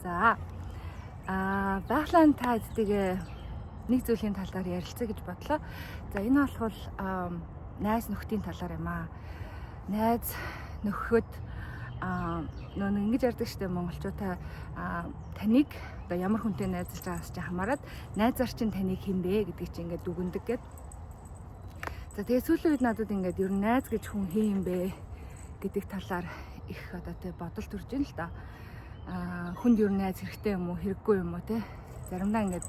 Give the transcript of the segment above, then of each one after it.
За байхлаан та тэгээ нэг зүйлийн талаар ярилцъя гэж бодлоо. За энэ бол найз нөхдийн талаар юм аа. Найз нөхөд нөө ингэж ярьдаг штеп монголчуудаа таныг одоо ямар хүнтэй найзалж байгаас чинь хамаарат найзаар чинь таныг хэн бэ гэдгийг чинь ингээд дүгнэдэг гэд. За тэгээ сүүлийн үед надад ингээд ер нь найз гэж хүн хэн юм бэ гэдэг талаар их одоо тэ бодол төрж ийн л да. Хүнд ер нь найз хэрэгтэй юм уу хэрэггүй юм уу те. Заримдаа ингээд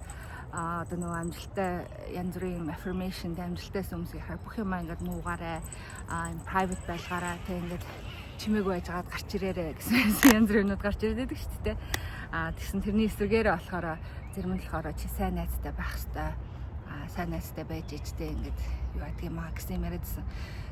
одоо нөгөө амжилттай янз бүрийн affirmation амжилттай хүмүүс яхаа бүх юм ингээд нуугаарай энэ private байлгаараа те ингээд чимээгүй байжгаад гарч ирээрэ гэсэн янз бүрийн юмнууд гарч ирээд байдаг шүү дээ. Тэгсэн тэрний эсрэгээрээ болохоор зарим нь болохоор чи сайн найзтай байх хэвээр сайн найзтай байж ичтэй ингээд юу гэдэг юм аа гэсэн юм яриадсан.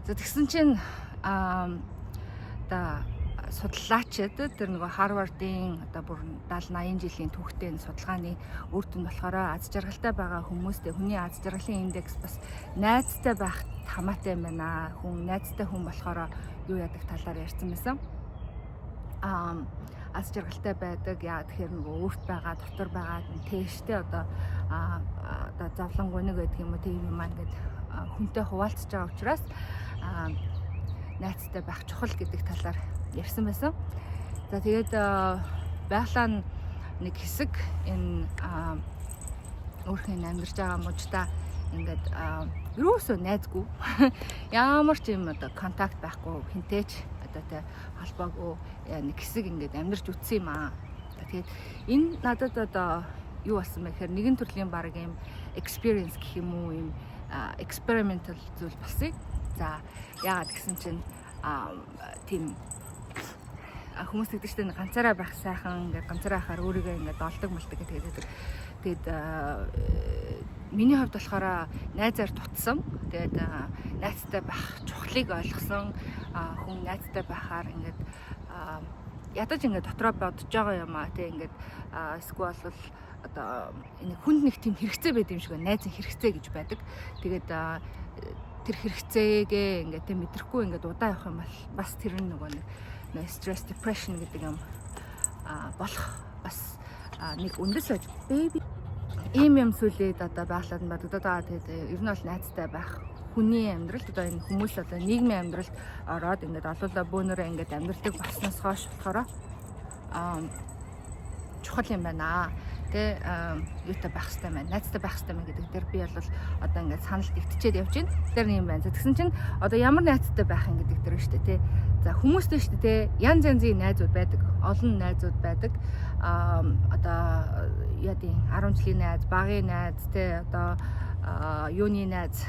За тэгсэн чинь одоо судлаачид тэр нөгөө Харвардын одоо бүр 70-80 жилийн түүхтэй судалгааны үр дүн болохоор аз жаргалтай байгаа хүмүүстэй хүний аз жаргалын индекс бас найзтай байх хамаатай юм байна. Найзтай хүн болохоор юу яадаг талаар ярьсан байсан. Аз жаргалтай байдаг яа тэгэхээр нөгөө өөрт байгаа дотор байгаа тээштэй одоо зовлон гуниг гэдэг юм уу тийм юм аа ингээд хүнтэй хуваалцж байгаа учраас найзтай байх чухал гэдэг талаар ярьсан байсан. За тэгээд байхлаа нэг хэсэг энэ өөрхөн амьдарч байгаа мужидаа ингээд юусоо найзгүй ямар ч юм одоо контакт байхгүй хинтээч одоо тэ холбоогүй нэг хэсэг ингээд амьдарч үтсэн юм аа. Тэгээд энэ надад одоо юу болсон бэ гэхээр нэгэн төрлийн баг юм experience гэх юм уу юм experimental зүйл болсон. За яагаад гэсэн чинь тийм хүмүүс гэдэг чинь ганцаараа байх сайхан ингээд ганцаараа хахаар өөрийгөө ингээд олдог мэлдэг гэдэг. Тэгээд миний хувьд болохоор найзаар тутсан. Тэгээд найзтай байх чухлыг ойлгосон. Хүн найзтай байхаар ингээд ядаж ингээд дотроо бодож байгаа юм аа тий ингээд эсвэл бол одоо энэ хүнд нэг тийм хэрэгцээ байд юм шиг найзын хэрэгцээ гэж байдаг. Тэгээд тэр хэрэгцээгээ ингээд тийм мэдрэхгүй ингээд удаа явах юм бол бас тэр нөгөө нэг stress depression гэдэг юм болох бас нэг үндэс байж baby ийм сүлээд одоо байхлаад бодогдоод байгаа. Тэгээд ер нь бол найзтай байх хүний амьдралд одоо энэ хүмүүс одоо нийгмийн амьдралд ороод ингээд олуулаа бөөнөрөө ингээд амьдралдаг болсноос хойш болохоор чухал юм байна. Тэ юутай байх хэрэгтэй байна. Найзтай байх хэрэгтэй байна гэдэг дээр би бол одоо ингээд саналд итчээд явж байна. Тэр юм байна. Тэгсэн чинь одоо ямар найзтай байх юм гэдэг дээр шүү дээ тэ. За хүмүүстэй шүү дээ тэ. Янз янзын найзууд байдаг. Олон найзууд байдаг. Одоо яадын 10 жилийн найз, багын найз тэ одоо юуны найз,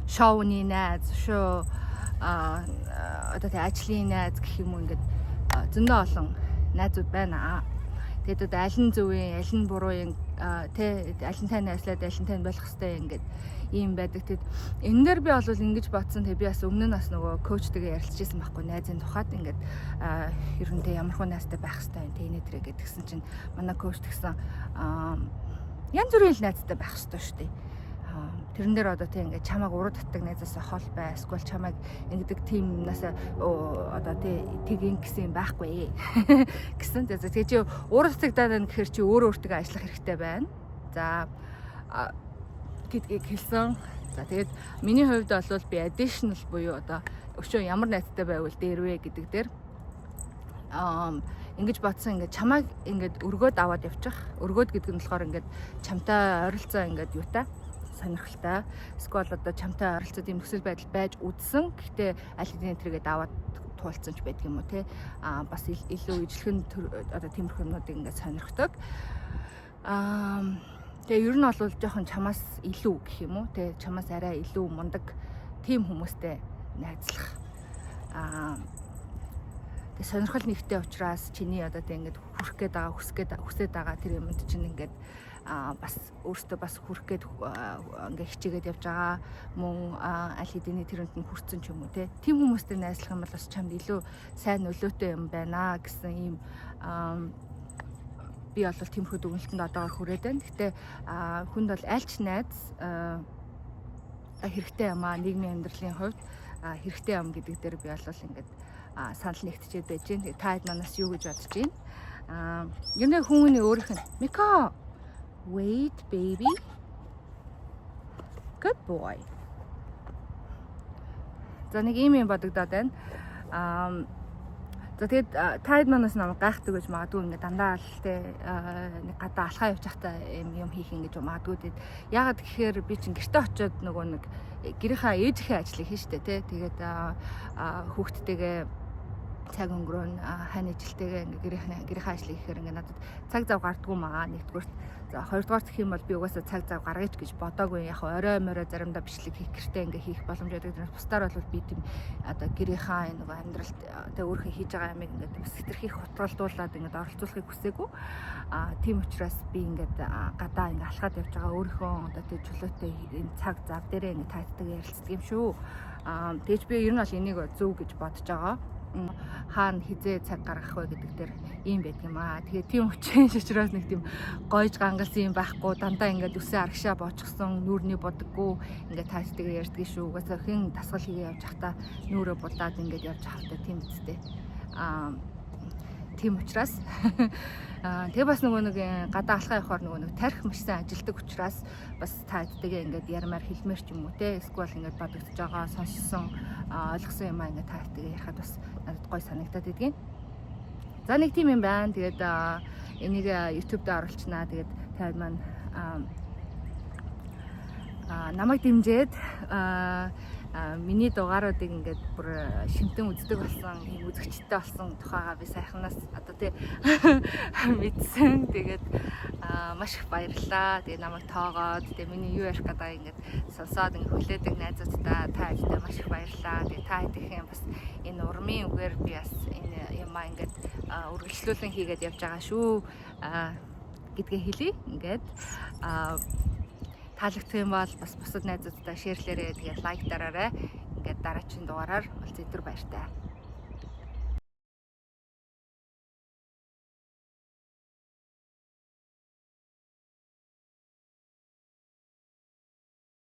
шоуны найз, одоо тэ ажлын найз гэх юм уу ингээд зөндөө олон найзууд байна. Тэгээд аль нь зөвийн, аль нь бурууын тэ аль нь тань найзлаад аль нь тань болох хэвээр ингээд ийм байдаг. Тэгэд энэ дээр би бол ингэж бодсон. Тэгээд би бас өмнө нь бас нөгөө коучтэйгээ ярилцчихсан байхгүй найзын тухайд ингээд ер нь тэ ямар хүн найзтай байх хэвээр байна. Тэ инээдрээ гэдгсэн чинь манай коуч тэгсэн янз бүрийн найзтай байх хэвээр шүү дээ. Тэрэн дээр одоо тийм ингээд чамайг уруу татдаг найзаасаа хол бай. Эсвэл чамайг ингэдэг тиймнаас одоо тийм гэсэн юм байхгүй гэсэн. Тэгээд чи уруу татагдаад байна гэхээр чи өөрөө өөртөө ажиллах хэрэгтэй байна. За гэдгийг хэлсэн. За тэгээд миний хувьд бол би additional буюу одоо өшөө ямар найзтай байвал дээрвэ гэдэг дээр ингэж бодсон. Ингээд чамайг ингээд өргөөд аваад явчих. Өргөөд гэдэг нь болохоор ингээд чамтай ойролцоо ингээд юутай сонирхолтой эсвэл одоо чамтай ойролцоо тийм нөхцөл байдал байж үдсэн. Гэхдээ аль хэдийн тэргээд аваад туулцсан ч байдаг юм уу те. Бас илүү ижлэгэн одоо тиймэрхүү юмнуудыг ингээд сонирхдог. Тэгээ ер нь бол жоохон чамаас илүү гэх юм уу те. Чамаас арай илүү мундаг тийм хүмүүстэй найзлах. Тэгээ сонирхол нэгтэй учраас чиний одоо тэг ингээд хүрх гээд байгаа хүсээд байгаа тэр юмд чинь ингээд бас өөртөө бас хүрх гээд ингээ хичээгээд явж байгаа мөн аль хэдийн тэрэнд нь хүрсэн ч юм уу те. Тим хүмүүстэй найзлах юм бол бас чамд илүү сайн нөлөөтэй юм байна гэсэн ийм би бол тиймэрхүү дүгнэлтэнд одоогоор хүрээд байна. Гэхдээ хүнд бол альч найз хэрэгтэй юм аа нийгмийн амьдралын хувьд хэрэгтэй юм гэдэг дээр би бол ингээд санал нэгтчихэд байж байна. Та хэд манаас юу гэж бодож байна? Ер нь хүмүүний өөрийнх нь Miko wait baby good boy. За нэг ийм юм бодогдоод байна. За тэгээд таад манаас намайг гайхдаг гэж магадгүй ингээд дандаа л те нэг гадаа алхаа явж байхдаа юм хийх ингэж магадгүй. Тэгээд яагаад гэхээр би чинь гэртээ очиод нөгөө нэг гэрийнхаа ээжийнхээ ажлыг хийн штэ те. Тэгээд хүүхдтэйгээ цаг өнгөрөөн хань ижилтэйгээ ингээ гэрийнхээ ажлыг хийхээр ингээ надад цаг зав гардггүй маа нэгдүгürt. За хоёрдугаар гэх юм бол би угаасаа цаг зав гаргаж гэж бодоогүй. Яг орой морой заримдаа бичлэг хийх гэртээ ингээ хийх боломж байдаг. Тэр бусдаар бол би тийм одоо гэрийнхаа нөгөө амьдралд тэ өөрийнхөө хийж байгаа ямиг ингээ бас хэтэрхийх хотролдуулаад ингээ оролцуулахыг хүсээгүй. Тийм учраас би ингээ гадаа ингээ алхаад явж байгаа өөрийнхөө одоо тэ чөлөөтэй энэ цаг зав дээрээ ингээ таатдаг ярилцдаг юм шүү. Тэгж би ер нь бол энийг зөв гэж бодож байгаа. Хаана хизээ цаг гаргах вэ гэдэг дээр ийм байдаг юм аа. Тэгээ тийм учраас шучраас нэг тийм гойж гангалсан юм байхгүй. Дандаа ингээд үсээ арагшаа боочгсон, нүүрний бодоггүй ингээд таашдгаа ярьдаг шүү. Угаасаа хэн тасгал хийгээ явж захтаа нүүрээ будаад ингээд явж хавтаа тийм үстэй. Тийм учраас тэгээ бас нөгөө нэг гадаа алхаа явахаар нөгөө нэг тарих машин ажилдаг учраас бас таадтайгаа ингээд ярмаар хэлмээр ч юм уу те эсвэл ингээд бодогдож байгаа сонссон ойлгосон юм аа ингээд таадтайгаа ярихад бас надад гой санагдаад идэгин. За нэг тийм юм байна. Тэгээд энийг YouTube дээр оруулчихнаа. Тэгээд таад маань намайг дэмжиж миний дугааруудыг ингээд бүр шимтэн үздэг болсон, үзэгчтэй болсон тухайга би сайхнаас одоо тий мэдсэн. Тэгээд маш их баярлалаа. Тэгээд намайг тоогоод тэгээд миний юу ярих гэдэг ингээд сонсоод ингээд хүлээдэг найзуудтай та хэдтэй маш их баярлалаа. Тэгээд та хэдийнхэн бас энэ урмын үгээр би бас энэ юмаа ингээд үргэлжлүүлэн хийгээд явж байгаа шүү гэдгээ хэлье. Ингээд таалагдсан юм бол бас бусад найзуудтай шеэрлээрээ тэгээд лайк дараарай. Ингээд дараагийн дугаараар уулзъя. Баяртай.